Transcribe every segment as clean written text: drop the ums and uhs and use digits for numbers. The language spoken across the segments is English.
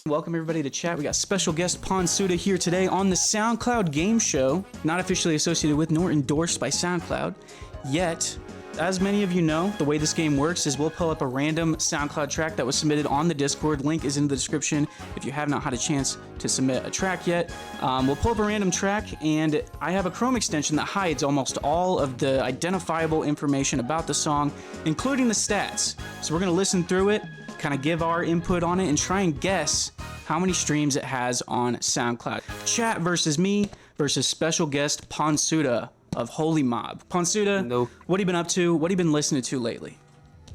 Welcome everybody to chat. We got special guest Ponsuda here today on the SoundCloud game show, not officially associated with nor endorsed by SoundCloud yet. As many of you know, the way this game works is we'll pull up a random SoundCloud track that was submitted on the Discord. Link is in the description if you have not had a chance to submit a track yet. We'll pull up a random track, and I have a Chrome extension that hides almost all of the identifiable information about the song, including the stats. So we're going to listen through it, kind of give our input on it, and try and guess how many streams it has on SoundCloud. Chat versus me versus special guest Ponsuda of Holy Mob. Ponsuda, Nope. What have you been up to? What have you been listening to lately?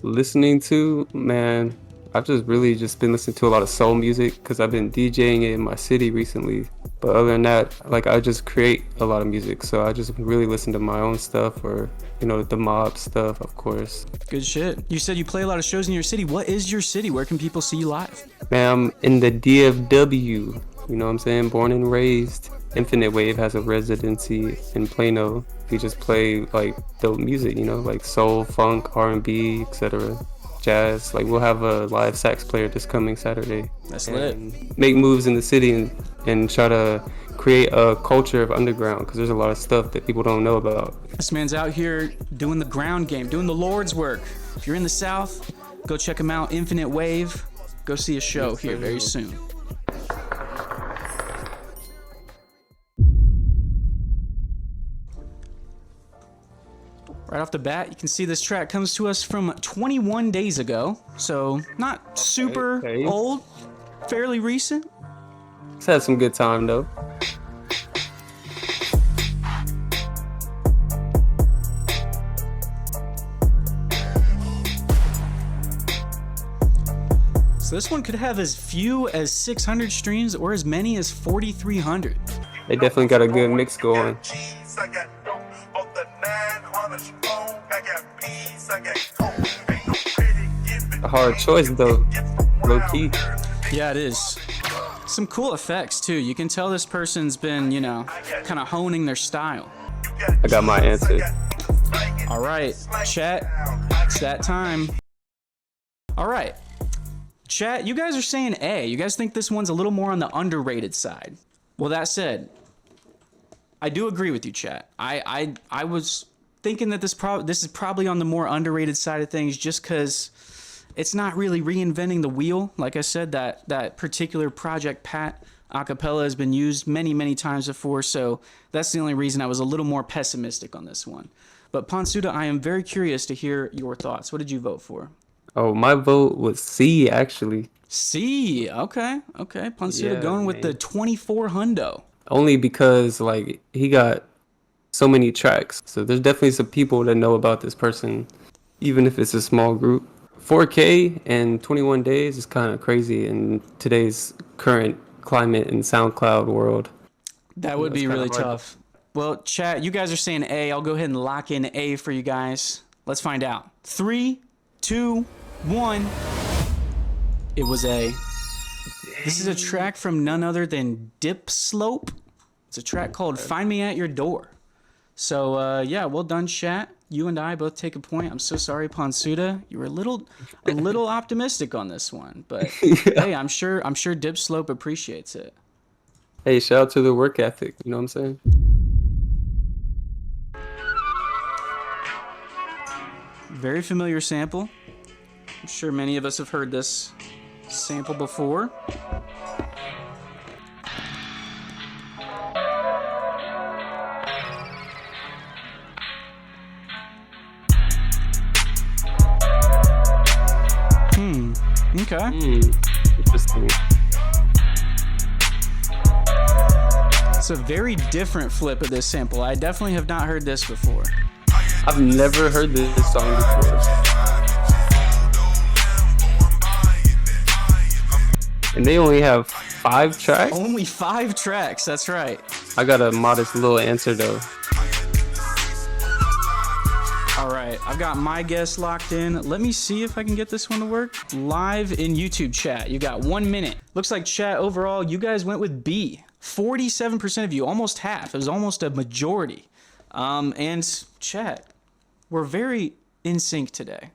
Listening to, man, I've just really been listening to a lot of soul music because I've been DJing in my city recently. But other than that, like, I just create a lot of music, so I just really listen to my own stuff, or the mob stuff, of course. Good shit. You said you play a lot of shows in your city. What is your city? Where can people see you live? Man, I'm in the DFW, you know what I'm saying? Born and raised. Infinite Wave has a residency in Plano. We just play like dope music, like soul, funk, R&B, etc. Jazz. Like, we'll have a live sax player this coming Saturday. That's lit. Make moves in the city and try to create a culture of underground, because there's a lot of stuff that people don't know about. This man's out here doing the ground game, doing the Lord's work. If you're in the South, go check him out. Infinite Wave. Go see a show here very soon. Right off the bat, you can see this track comes to us from 21 days ago, so not super old, fairly recent. It's had some good time though. So this one could have as few as 600 streams or as many as 4,300. They definitely got a good mix going. A hard choice though, low key. Yeah, it is. Some cool effects too. You can tell this person's been, kind of honing their style. I got my answer. All right, chat, it's that time. All right, chat, you guys are saying A. You guys think this one's a little more on the underrated side. Well, that said, I do agree with you, chat. I was thinking that this is probably on the more underrated side of things, just because it's not really reinventing the wheel. Like I said, that particular Project Pat acapella has been used many, many times before, so that's the only reason I was a little more pessimistic on this one. But Ponsuda, I am very curious to hear your thoughts. What did you vote for? Oh, my vote was C, actually. C, okay. Ponsuda going with the 24 hundo. Only because, like, he got so many tracks. So there's definitely some people that know about this person, even if it's a small group. 4K and 21 days is kind of crazy in today's current climate and SoundCloud world. That would be really tough. Well, chat, you guys are saying A. I'll go ahead and lock in A for you guys. Let's find out. 3, 2, 1. It was A. This is a track from none other than Dip Slope. It's a track called Find Me at Your Door. So, yeah, well done, chat. You and I both take a point. I'm so sorry, Ponsuda. You were a little optimistic on this one, but hey, I'm sure Dip Slope appreciates it. Hey, shout out to the work ethic. You know what I'm saying? Very familiar sample. I'm sure many of us have heard this sample before. Okay. Interesting. It's a very different flip of this sample. I definitely have not heard this before. I've never heard this song before. And they only have 5 tracks? Only 5 tracks, that's right. I got a modest little answer though. All right, I've got my guess locked in. Let me see if I can get this one to work. Live in YouTube chat, you got 1 minute. Looks like chat overall, you guys went with B. 47% of you, almost half. It was almost a majority. And chat, we're very in sync today.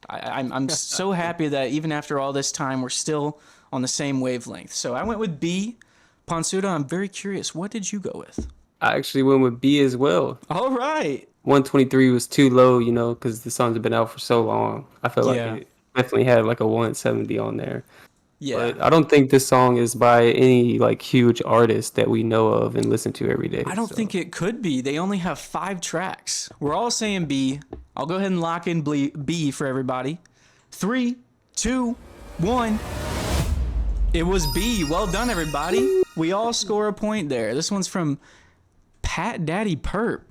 I'm so happy that even after all this time, we're still on the same wavelength. So I went with B. Ponsuda, I'm very curious. What did you go with? I actually went with B as well. All right. 123 was too low, you know, because the songs have been out for so long. I felt like it definitely had like a 170 on there. Yeah. But I don't think this song is by any like huge artist that we know of and listen to every day. I don't think it could be. They only have 5 tracks. We're all saying B. I'll go ahead and lock in B for everybody. 3, 2, 1. It was B. Well done, everybody. We all score a point there. This one's from Pat Daddy Perp.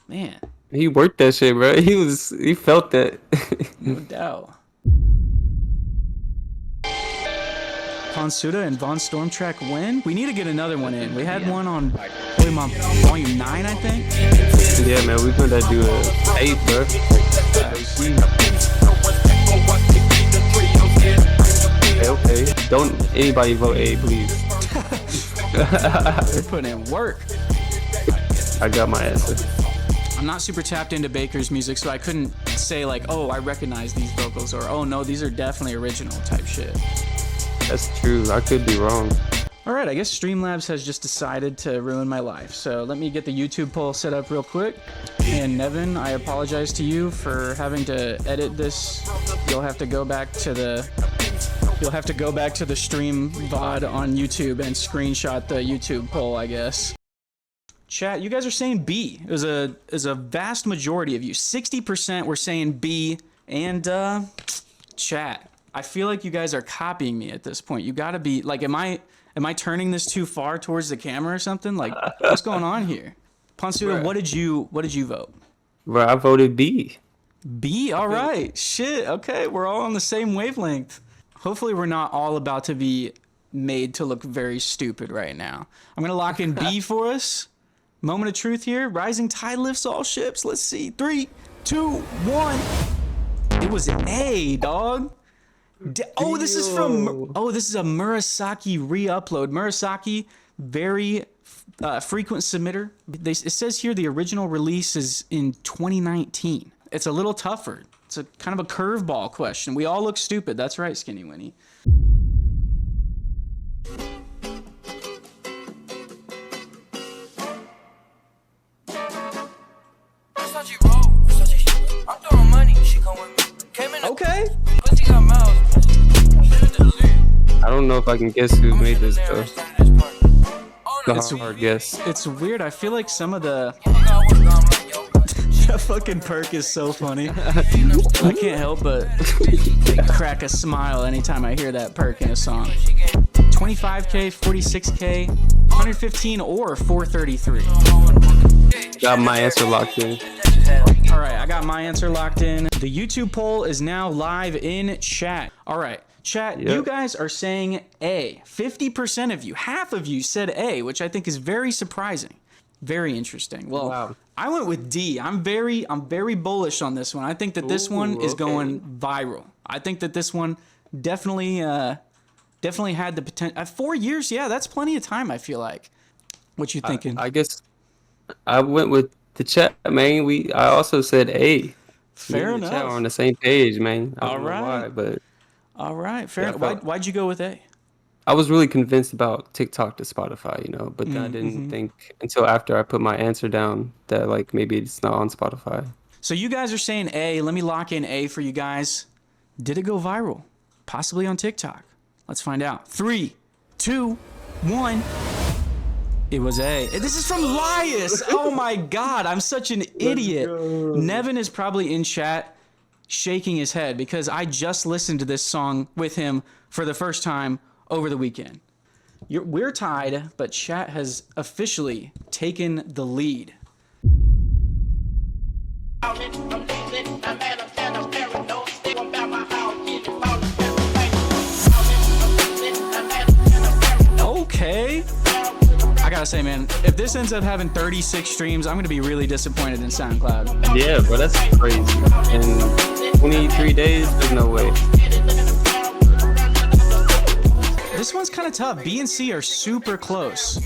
Man. He worked that shit, bro. He felt that. No doubt. Ponsuda and Von Stormtrack win. We need to get another one in. We had one on volume 9, I think. Yeah, man, we're gonna do a 8, bro. Okay. Don't anybody vote A, please. We're putting in work. I got my answer. I'm not super tapped into Baker's music, so I couldn't say like, oh, I recognize these vocals, or oh no, these are definitely original type shit. That's true. I could be wrong. All right, I guess Streamlabs has just decided to ruin my life. So let me get the YouTube poll set up real quick. And Nevin, I apologize to you for having to edit this. You'll have to go back to the stream VOD on YouTube and screenshot the YouTube poll, I guess. Chat, you guys are saying B. It was a vast majority of you. 60% were saying B, and chat, I feel like you guys are copying me at this point. You gotta be like, am I turning this too far towards the camera or something? Like, what's going on here? Ponsuda, what did you vote? Bro, I voted B. B, all right. Shit, okay, we're all on the same wavelength. Hopefully we're not all about to be made to look very stupid right now. I'm gonna lock in B for us. Moment of truth here. Rising tide lifts all ships. Let's see. 3, 2, 1. It was A, dog. This is from. Oh, this is a Murasaki re-upload. Murasaki, very frequent submitter. It says here the original release is in 2019. It's a little tougher. It's a kind of a curveball question. We all look stupid. That's right, Skinny Winnie. Okay. I don't know if I can guess who made this though. It's a hard guess. It's weird. I feel like some of the that fucking perk is so funny. I can't help but crack a smile anytime I hear that perk in a song. 25K, 46K, 115 or 433. Got my answer locked in. All right, I got my answer locked in. The YouTube poll is now live in chat. All right, chat, You guys are saying A. 50% of you, half of you said A, which I think is very surprising. Very interesting. Well, wow. I went with D. I'm very bullish on this one. I think that this one is going viral. I think that this one definitely had the potential. 4 years, yeah, that's plenty of time, I feel like. What you thinking? I guess I went with the chat, man. I also said A. Fair enough. Chat, we're on the same page, man. All right. All right. Fair enough. Why'd you go with A? I was really convinced about TikTok to Spotify, you know, but then I didn't think until after I put my answer down that like maybe it's not on Spotify. So you guys are saying A. Let me lock in A for you guys. Did it go viral? Possibly on TikTok. Let's find out. 3, 2, 1. It was A. This is from Lias. Oh my God, I'm such an idiot. Nevin is probably in chat shaking his head because I just listened to this song with him for the first time over the weekend. We're tied, but chat has officially taken the lead. Okay. I gotta say, man, if this ends up having 36 streams, I'm gonna be really disappointed in SoundCloud. Yeah, bro, that's crazy. In 23 days, there's no way. This one's kind of tough. B and C are super close.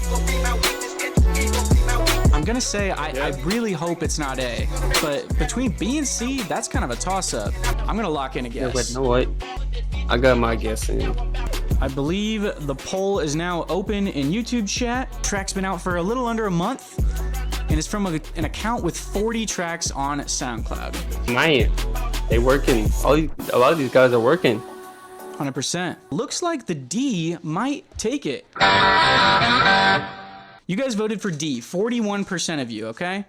I'm gonna say I really hope it's not A, but between B and C, that's kind of a toss-up. I'm gonna lock in a guess. But you know what? I got my guess in. I believe the poll is now open in YouTube chat. Track's been out for a little under a month, and it's from an account with 40 tracks on SoundCloud. Man, they working. A lot of these guys are working. 100%. Looks like the D might take it. You guys voted for D, 41% of you, okay?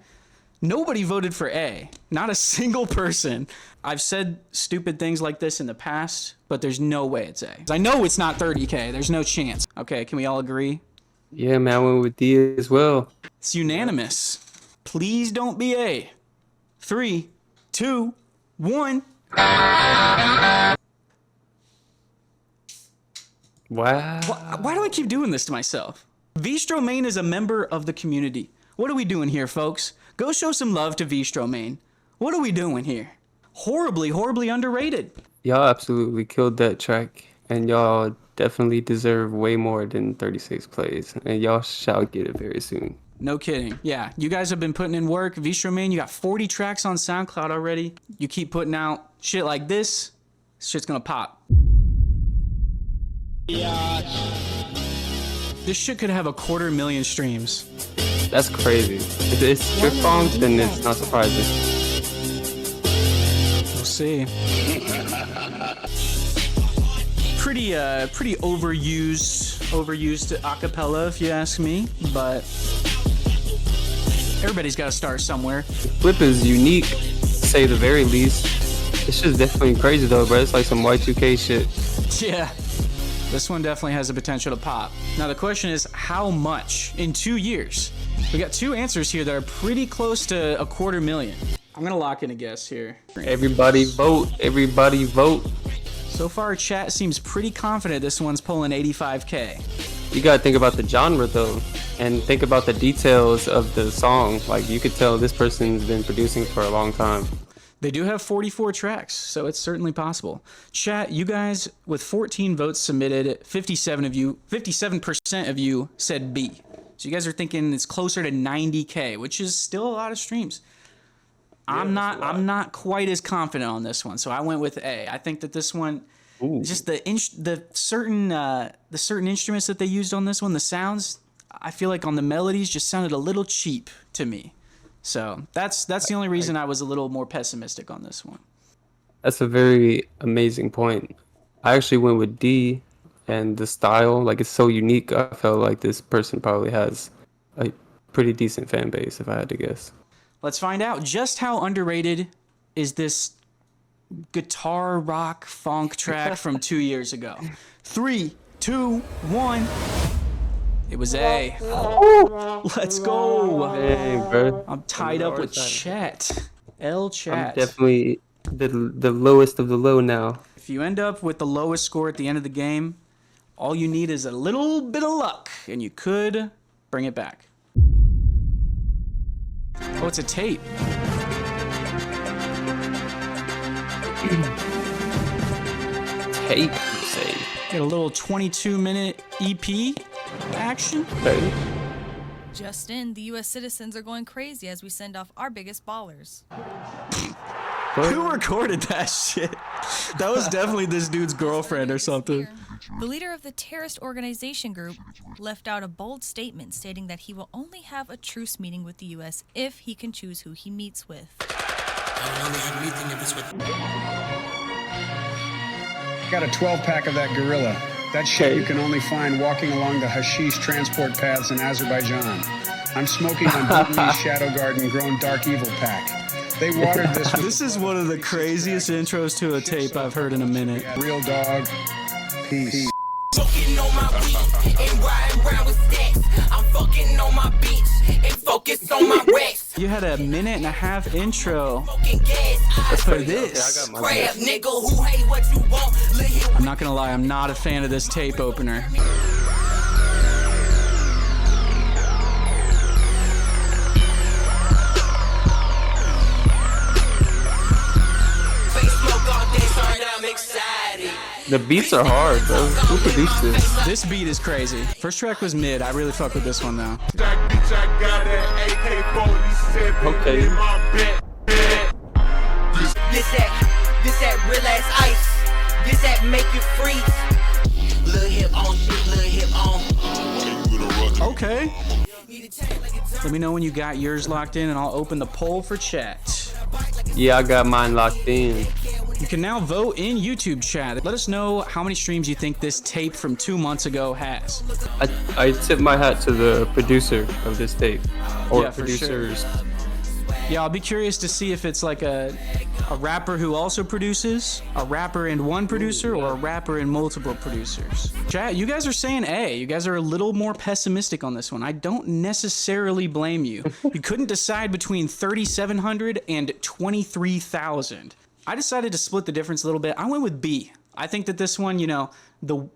Nobody voted for A, not a single person. I've said stupid things like this in the past, but there's no way it's A. I know it's not 30K, there's no chance. Okay, can we all agree? Yeah, man, I went with D as well. It's unanimous. Please don't be A. 3, 2, 1. Wow. Why do I keep doing this to myself? Vistro Main is a member of the community. What are we doing here, folks? Go show some love to Vistro Main. What are we doing here? Horribly, horribly underrated. Y'all absolutely killed that track, and y'all definitely deserve way more than 36 plays, and y'all shall get it very soon. No kidding. Yeah, you guys have been putting in work. Vistro Main, you got 40 tracks on SoundCloud already. You keep putting out shit like this, shit's gonna pop. This shit could have 250,000 streams. That's crazy. If it's strip songs, then it's not surprising. We'll see. Pretty overused acapella, if you ask me, but everybody's got to start somewhere. Flip is unique, to say the very least. This shit's definitely crazy though, bro. It's like some Y2K shit. Yeah. This one definitely has the potential to pop. Now the question is, how much in 2 years? We got two answers here that are pretty close to 250,000. I'm gonna lock in a guess here. Everybody vote. Everybody vote. So far, chat seems pretty confident this one's pulling 85K. You gotta think about the genre though, and think about the details of the song. Like you could tell this person's been producing for a long time. They do have 44 tracks, so it's certainly possible. Chat, you guys, with 14 votes submitted, 57% of you said B. So you guys are thinking it's closer to 90K, which is still a lot of streams. Yeah, I'm not quite as confident on this one, so I went with A. I think that this one, just the certain instruments that they used on this one, the sounds, I feel like on the melodies just sounded a little cheap to me. So that's the only reason I was a little more pessimistic on this one. That's a very amazing point. I actually went with D, and the style, like it's so unique. I felt like this person probably has a pretty decent fan base, if I had to guess. Let's find out just how underrated is this guitar rock funk track from 2 years ago. 3, 2, 1. It was A. Let's go. Dang, bro. I'm tied up with chat. L chat. I'm definitely the lowest of the low now. If you end up with the lowest score at the end of the game, all you need is a little bit of luck, and you could bring it back. Oh, it's a tape. Tape, you say? Get a little 22-minute EP action. Okay. Just in, the U.S. citizens are going crazy as we send off our biggest ballers. Who recorded that shit? That was definitely this dude's girlfriend or something. The leader of the terrorist organization group left out a bold statement stating that he will only have a truce meeting with the U.S. if he can choose who he meets with. I only have a meeting if it's with... Got a 12-pack of that gorilla. That shit you can only find walking along the hashish transport paths in Azerbaijan. I'm smoking on Bhutanese Shadow Garden grown Dark Evil pack. They watered this with... This is one of the craziest intros to a tape I've heard in a minute. Real dog. Peace. Smoking on my weed and riding around with stacks. I'm fucking on my beach and focus on my racks. You had a 1.5-minute intro for this. Crap, nigga, who hate what you want. I'm not gonna lie, I'm not a fan of this tape opener. Face smoke all day, sorry, I'm excited. The beats are hard, bro. Who produced this? This beat is crazy. First track was mid. I really fuck with this one though. Okay. This that real ass ice. This that make you freeze. Little hip on shit, little hip on. Okay. Let me know when you got yours locked in and I'll open the poll for chat. Yeah, I got mine locked in. You can now vote in YouTube chat. Let us know how many streams you think this tape from 2 months ago has. I tip my hat to the producer of this tape. Or Yeah, for producers. Yeah, I'll be curious to see if it's like a rapper who also produces, a rapper and one producer, or a rapper and multiple producers. Chat, you guys are saying A. You guys are a little more pessimistic on this one. I don't necessarily blame you. You couldn't decide between 3,700 and 23,000. I decided to split the difference a little bit. I went with B. I think that this one, you know, the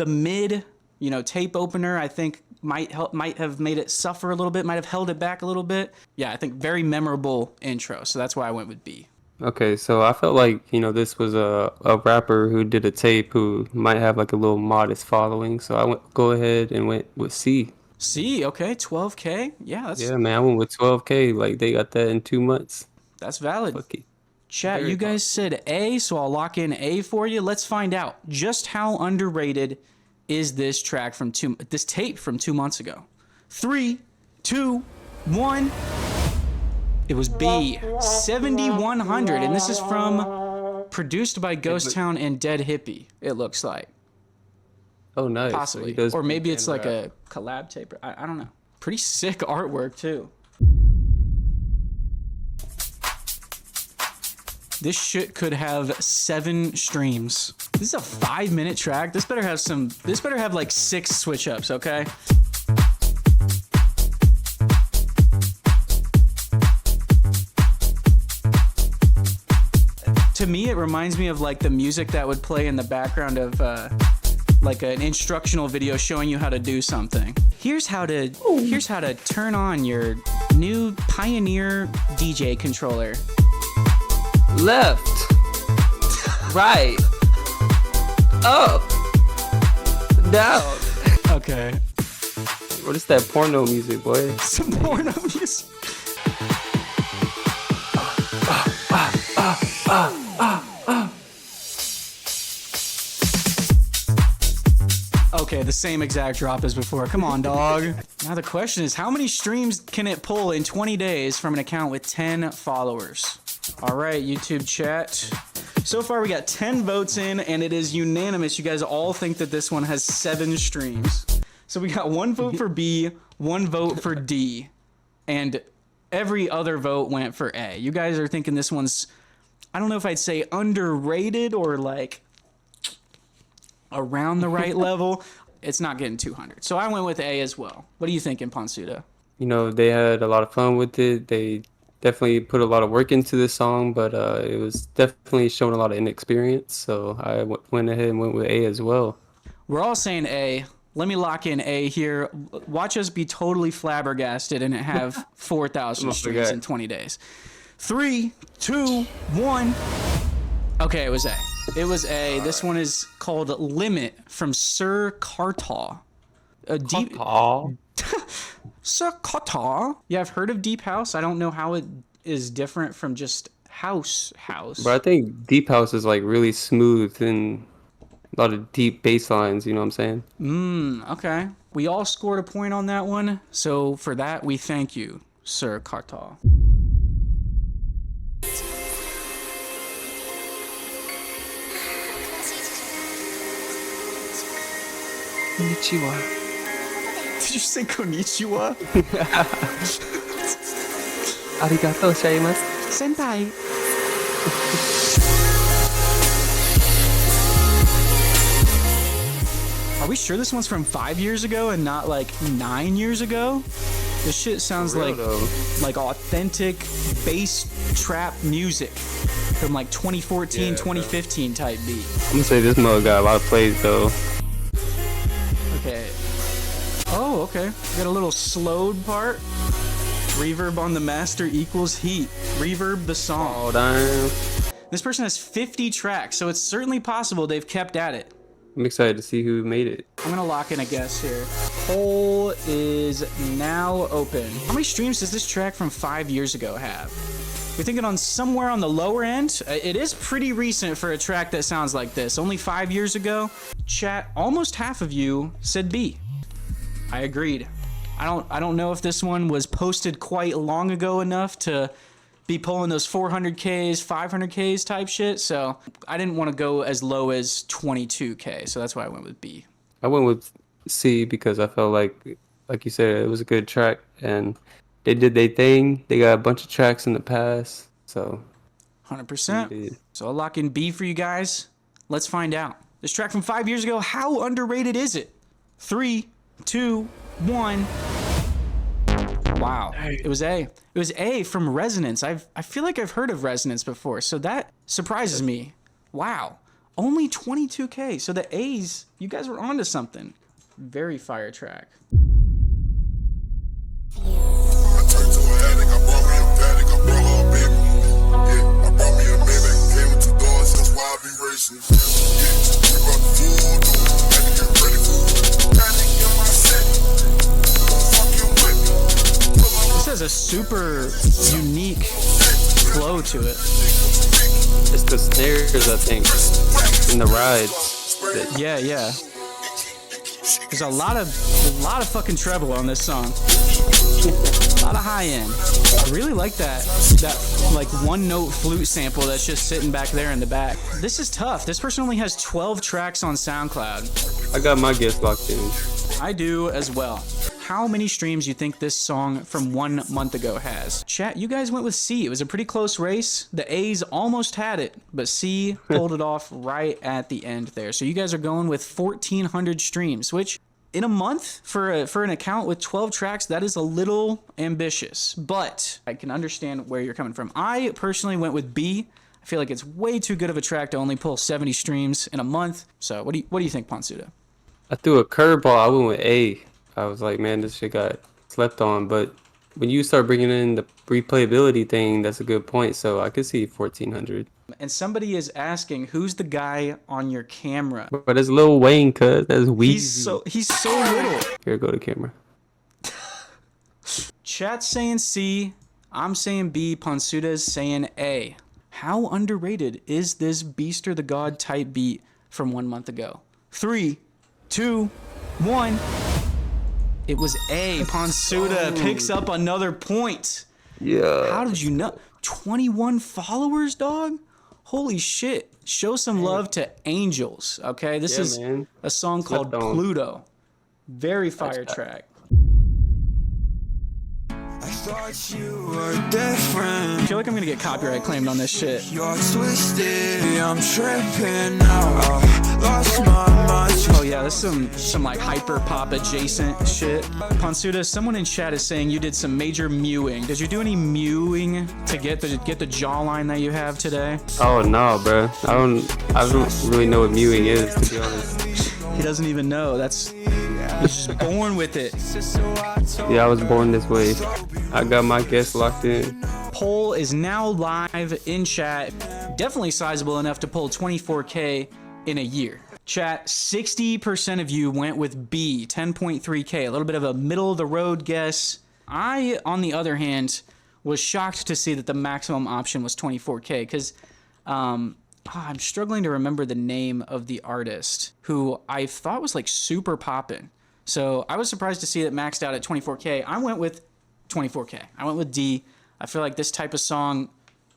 mid, you know, tape opener, I think might have made it suffer a little bit, might have held it back a little bit. Yeah, I think very memorable intro. So that's why I went with B. Okay, so I felt like, you know, this was a rapper who did a tape who might have like a little modest following. So I go ahead and went with C. C, okay, 12K. Yeah, Yeah, man, I went with 12K. Like they got that in 2 months. that's valid. Okay. Chat, Very you guys said A, so I'll lock in A for you. Let's find out just how underrated is this track from this tape from 2 months ago. 3, 2, 1. It was B, 7,100, and this is from produced by Ghost Town and Dead Hippie. It looks like Oh, nice. possibly, So he does or maybe beat it's and like rap. a collab tape. I don't know. Pretty sick artwork too. This shit could have 7 streams. This is a 5-minute track. This better have like 6 switch ups, okay? To me, it reminds me of like the music that would play in the background of like an instructional video showing you how to do something. Here's how to turn on your new Pioneer DJ controller. Left. Right. Up. Down. Okay. What is that porno music, boy? Some porno music. Okay, the same exact drop as before. Come on, dog. Now the question is, how many streams can it pull in 20 days from an account with 10 followers? All right, YouTube chat. So far, we got 10 votes in, and it is unanimous. You guys all think that this one has 7 streams. So we got 1 vote for B, 1 vote for D, and every other vote went for A. You guys are thinking this one's, I don't know if I'd say underrated or like around the right level. It's not getting 200. So I went with A as well. What are you thinking, Ponsuda? You know, they had a lot of fun with it. They definitely put a lot of work into this song, but it was definitely showing a lot of inexperience. So I went ahead and went with A as well. We're all saying A. Let me lock in A here. Watch us be totally flabbergasted and have 4,000 streams in 20 days. 3, 2, 1. Okay, it was A. It was A. This one is called Limit from Sir Kartal. Sir Kartal. Yeah, I've heard of Deep House. I don't know how it is different from just house. But I think Deep House is like really smooth and a lot of deep bass lines, you know what I'm saying? Okay. We all scored a point on that one. So for that, we thank you, Sir Kartal. Konnichiwa. Did you say konnichiwa? Arigatou gozaimasu. Senpai. Are we sure this one's from 5 years ago and not like 9 years ago? This shit sounds like authentic bass trap music from like 2014, 2015 type beat. I'm gonna say this mode got a lot of plays though. Okay. Oh, okay. Got a little slowed part. Reverb on the master equals heat. Reverb the song. Oh, damn. This person has 50 tracks, so it's certainly possible they've kept at it. I'm excited to see who made it. I'm gonna lock in a guess here. Poll is now open. How many streams does this track from 5 years ago have? We're thinking on somewhere on the lower end. It is pretty recent for a track that sounds like this. Only 5 years ago. Chat, almost half of you said B. I agreed. I don't know if this one was posted quite long ago enough to be pulling those 400Ks, 500Ks type shit. So I didn't want to go as low as 22K. So that's why I went with B. I went with C because I felt like you said, it was a good track and they did their thing. They got a bunch of tracks in the past, so 100%. So I'll lock in B for you guys. Let's find out. This track from 5 years ago, how underrated is it? 3, 2, 1. Wow, it was A. It was A from Resonance. I feel like I've heard of Resonance before, so that surprises me. Wow, only 22K. So the A's, you guys were onto something. Very fire track. This has a super unique flow to it. It's the snares, I think, in the rides. Yeah. There's a lot of fucking treble on this song. A lot of high end. I really like that like one note flute sample that's just sitting back there in the back. This is tough. This person only has 12 tracks on SoundCloud. I got my guess locked in. I do as well. How many streams you think this song from 1 month ago has? Chat, you guys went with C. It was a pretty close race. The A's almost had it, but C pulled it off right at the end there. So you guys are going with 1,400 streams, which in a month for an account with 12 tracks, that is a little ambitious, but I can understand where you're coming from. I personally went with B. I feel like it's way too good of a track to only pull 70 streams in a month. So what do you think, Ponsuda? I threw a curveball. I went with A. I was like, man, this shit got slept on. But when you start bringing in the replayability thing, that's a good point. So I could see 1,400. And somebody is asking, who's the guy on your camera? But it's Lil Wayne, cuz. That's Weezy. He's so little. Here, go to camera. Chat's saying C. I'm saying B. Ponsuda's saying A. How underrated is this Beaster the God type beat from 1 month ago? 3, 2, 1. It was A. Ponsuda picks up another point. Yeah. How did you know? 21 followers, dog? Holy shit. Show some love to Angels, okay? This is a song called Pluto. Very fire track. I thought you were different. I feel like I'm gonna get copyright claimed on this shit. You're twisted, I'm tripping now. Lost my mind. Oh yeah, this is some like hyper pop adjacent shit. Ponsuda, someone in chat is saying you did some major mewing. Did you do any mewing to get the jawline that you have today? Oh no, bro. I don't really know what mewing is, to be honest. He doesn't even know. He's just born with it. Yeah, I was born this way. I got my guess locked in. Poll is now live in chat. Definitely sizable enough to pull 24K in a year. Chat, 60% of you went with B, 10.3K. A little bit of a middle of the road guess. I, on the other hand, was shocked to see that the maximum option was 24K because I'm struggling to remember the name of the artist who I thought was like super poppin'. So I was surprised to see that maxed out at 24K. I went with 24K. I went with D. I feel like this type of song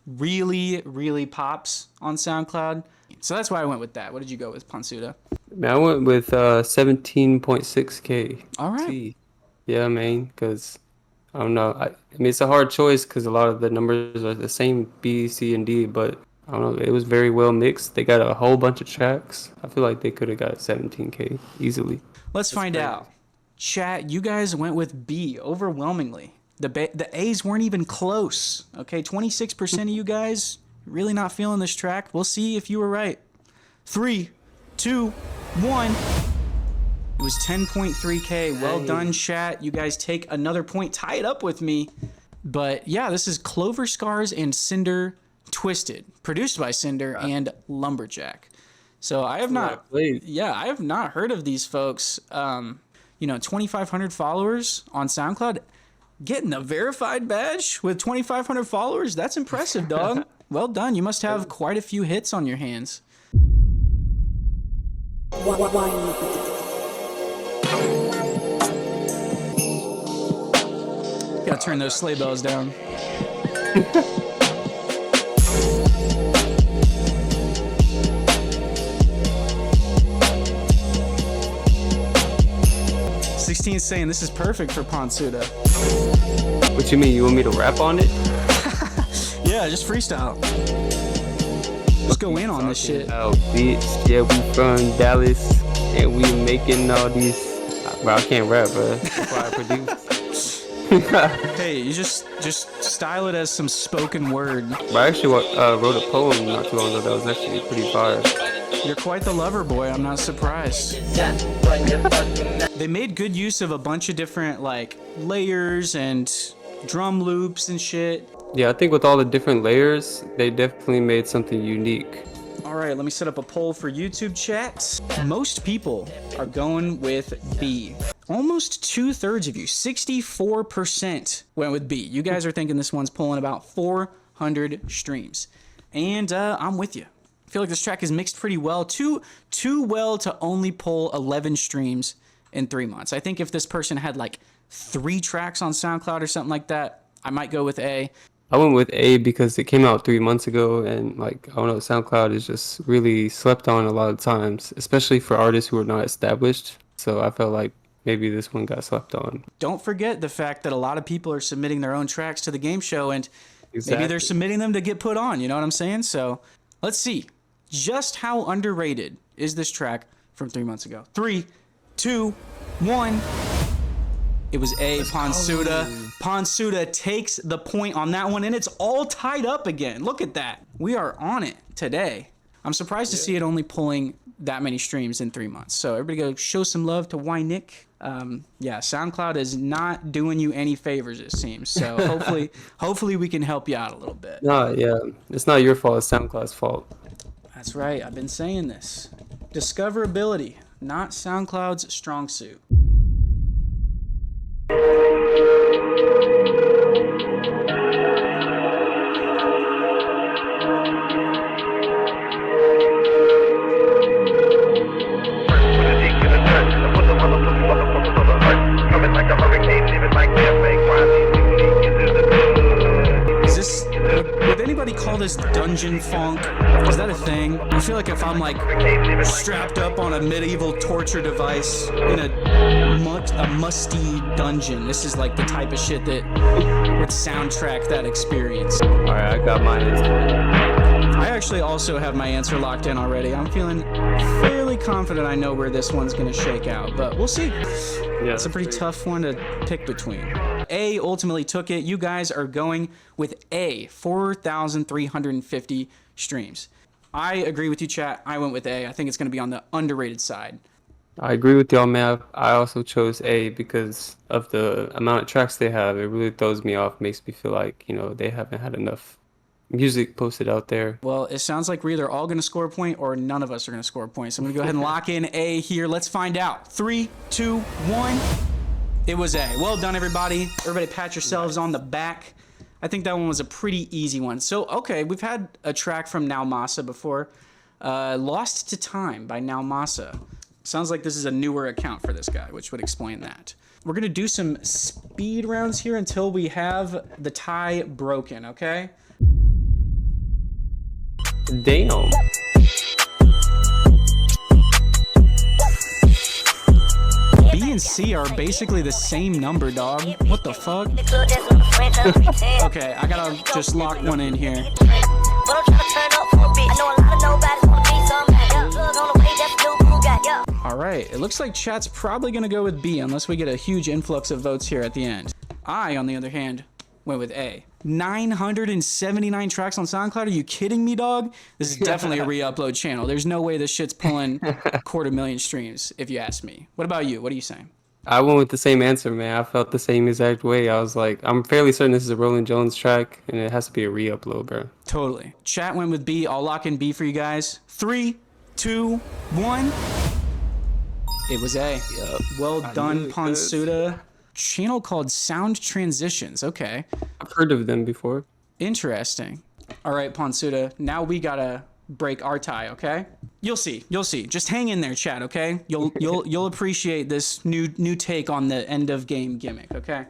really, really pops on SoundCloud. So that's why I went with that. What did you go with, Ponsuda? Man, I went with 17.6K. All right. C. Yeah, man, because I don't know. I mean, it's a hard choice because a lot of the numbers are the same, B, C, and D, but I don't know. It was very well mixed. They got a whole bunch of tracks. I feel like they could have got 17K easily. Let's find out. Chat, you guys went with B overwhelmingly. The A's weren't even close. Okay, 26% of you guys really not feeling this track. We'll see if you were right. 3, 2, 1. It was 10.3K. Well done, chat. You guys take another point. Tie it up with me. But yeah, this is Clover Scars and Cinder Twisted, produced by Cinder and Lumberjack. So I have not, I have not heard of these folks. 2,500 followers on SoundCloud, getting a verified badge with 2,500 followers. That's impressive, dog. Well done. You must have quite a few hits on your hands. Gotta turn those sleigh bells down. Saying this is perfect for ponsuda. What you mean? You want me to rap on it? Yeah, just freestyle. Let's go in on this shit. Oh, bitch. Yeah, we from Dallas and we making all these. Bro, I can't rap, bro. That's why I produce. Hey, you just style it as some spoken word. But I actually wrote a poem not too long ago that was actually pretty fire. You're quite the lover boy, I'm not surprised. They made good use of a bunch of different like layers and drum loops and shit. Yeah, I think with all the different layers, they definitely made something unique. All right, let me set up a poll for YouTube chat. Most people are going with B. Almost 2/3 of you, 64% went with B. You guys are thinking this one's pulling about 400 streams. And I'm with you. I feel like this track is mixed pretty well. Too well to only pull 11 streams in 3 months. I think if this person had like 3 tracks on SoundCloud or something like that, I might go with A. I went with A because it came out 3 months ago, and like, I don't know, SoundCloud is just really slept on a lot of times, especially for artists who are not established. So I felt like maybe this one got slept on. Don't forget the fact that a lot of people are submitting their own tracks to the game show, and maybe they're submitting them to get put on, you know what I'm saying? So let's see. Just how underrated is this track from 3 months ago? 3, 2, 1. It was A, ponsuda. Ponsuda takes the point on that one, and it's all tied up again. Look at that. We are on it today. I'm surprised to see it only pulling that many streams in 3 months. So everybody go show some love to Nick. Yeah, SoundCloud is not doing you any favors, it seems. So hopefully we can help you out a little bit. No, yeah, it's not your fault. It's SoundCloud's fault. That's right. I've been saying this. Discoverability, not SoundCloud's strong suit. Would anybody call this dungeon funk? Is that a thing? I feel like if I'm like strapped up on a medieval torture device in a musty dungeon, this is like the type of shit that would soundtrack that experience. All right, I got my answer. I actually also have my answer locked in already. I'm feeling fairly confident I know where this one's gonna shake out, but we'll see. Yeah, it's a pretty tough one to pick between. A ultimately took it. You guys are going with A, 4,350 streams. I agree with you, chat. I went with A. I think it's going to be on the underrated side. I agree with y'all, man. I also chose A because of the amount of tracks they have. It really throws me off, makes me feel like, they haven't had enough music posted out there. Well, it sounds like we're either all going to score a point or none of us are going to score a point. So I'm going to go ahead and lock in A here. Let's find out. 3, 2, 1. It was A. Well done, everybody. Everybody pat yourselves on the back. I think that one was a pretty easy one. So, okay, we've had a track from Now Masa before. Lost to Time by Now Masa. Sounds like this is a newer account for this guy, which would explain that. We're going to do some speed rounds here until we have the tie broken, okay? Damn. B and C are basically the same number, dog. What the fuck? Okay, I gotta just lock one in here. Alright, it looks like chat's probably gonna go with B unless we get a huge influx of votes here at the end. I, on the other hand, went with A. 979 tracks on SoundCloud? Are you kidding me, dog? This is definitely a re-upload channel. There's no way this shit's pulling 250,000 streams, if you ask me. What about you? What are you saying? I went with the same answer, man. I felt the same exact way. I was like, I'm fairly certain this is a Rolling Jones track, and it has to be a re-upload, bro. Totally. Chat went with B. I'll lock in B for you guys. 3, 2, 1. It was A. Yep. Well done, knew it, ponsuda. Channel called Sound Transitions. Okay. I've heard of them before. Interesting. All right, ponsuda. Now we gotta break our tie, okay? You'll see. You'll see. Just hang in there, chat, okay? You'll appreciate this new take on the end of game gimmick, okay?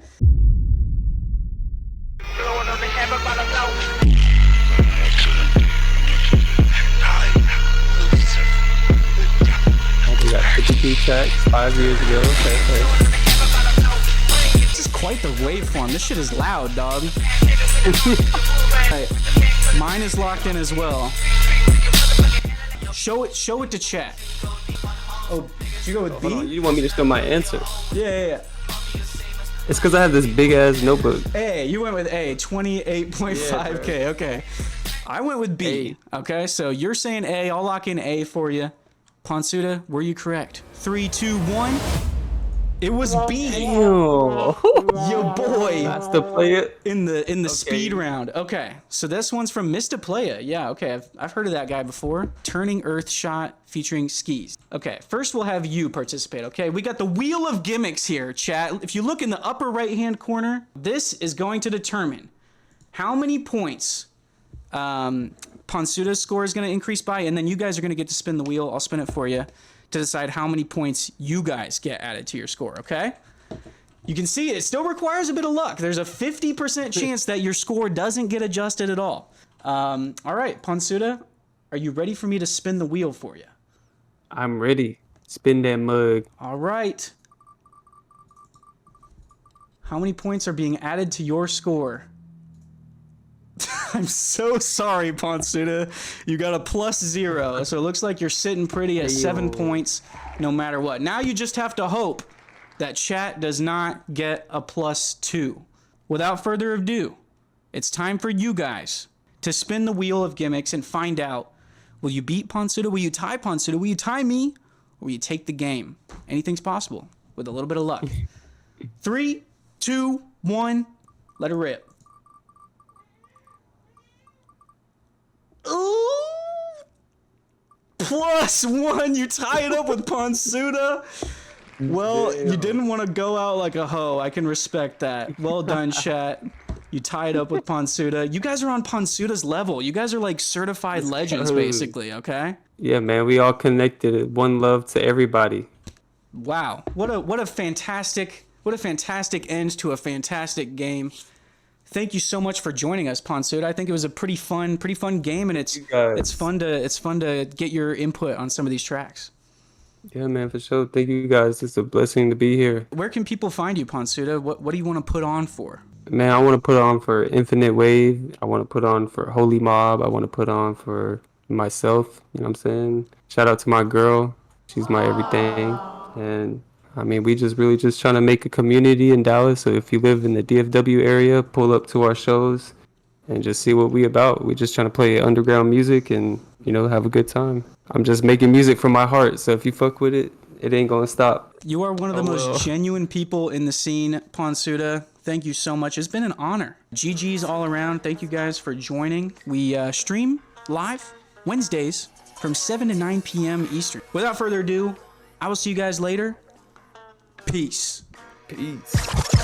We got 52 tracks 5 years ago. Okay. This is quite the waveform. This shit is loud, dog. Right. Mine is locked in as well. Show it to chat. Oh, did you go with B? Hold on, you want me to show my answer? Yeah. It's because I have this big ass notebook. A, you went with A, 28.5K. Yeah, okay. I went with B. Okay, so you're saying A. I'll lock in A for you. ponsuda, were you correct? 3, 2, 1. It was B. Yo, boy. that's to play it. In the speed round. Okay, so this one's from Mr. Playa. Yeah, okay, I've heard of that guy before. Turning Earth Shot featuring skis. Okay, first we'll have you participate, okay? We got the Wheel of Gimmicks here, chat. If you look in the upper right-hand corner, this is going to determine how many points ponsuda's score is going to increase by, and then you guys are going to get to spin the wheel. I'll spin it for you to decide how many points you guys get added to your score, okay? You can see it still requires a bit of luck. There's a 50% chance that your score doesn't get adjusted at all. All right, ponsuda, are you ready for me to spin the wheel for you? I'm ready. Spin that mug. All right. How many points are being added to your score? I'm so sorry, ponsuda. You got a +0, so it looks like you're sitting pretty at 7 points no matter what. Now you just have to hope that chat does not get a +2. Without further ado, it's time for you guys to spin the wheel of gimmicks and find out, will you beat ponsuda? Will you tie ponsuda? Will you tie me? Or will you take the game? Anything's possible with a little bit of luck. 3, 2, 1, let it rip. Ooh! +1, you tie it up with ponsuda. Well, Damn. you didn't want to go out like a hoe. I can respect that. Well done, chat. You tied up with ponsuda. You guys are on ponsuda's level. You guys are like certified legends, basically, okay? Yeah, man, we all connected. One love to everybody. Wow. What a fantastic end to a fantastic game. Thank you so much for joining us, ponsuda. I think it was a pretty fun game, and it's fun to get your input on some of these tracks. Yeah, man, for sure. Thank you guys. It's a blessing to be here. Where can people find you, ponsuda? What do you want to put on for? Man, I want to put on for Infinite Wave. I want to put on for Holy Mob. I want to put on for myself. You know what I'm saying? Shout out to my girl. She's my everything. And I mean, we really just trying to make a community in Dallas. So if you live in the DFW area, pull up to our shows and just see what we about. We just trying to play underground music and, you know, have a good time. I'm just making music from my heart. So if you fuck with it, it ain't gonna stop. You are one of the most genuine people in the scene, ponsuda. Thank you so much. It's been an honor. GG's all around. Thank you guys for joining. We stream live Wednesdays from 7 to 9 p.m. Eastern. Without further ado, I will see you guys later. Peace. Peace.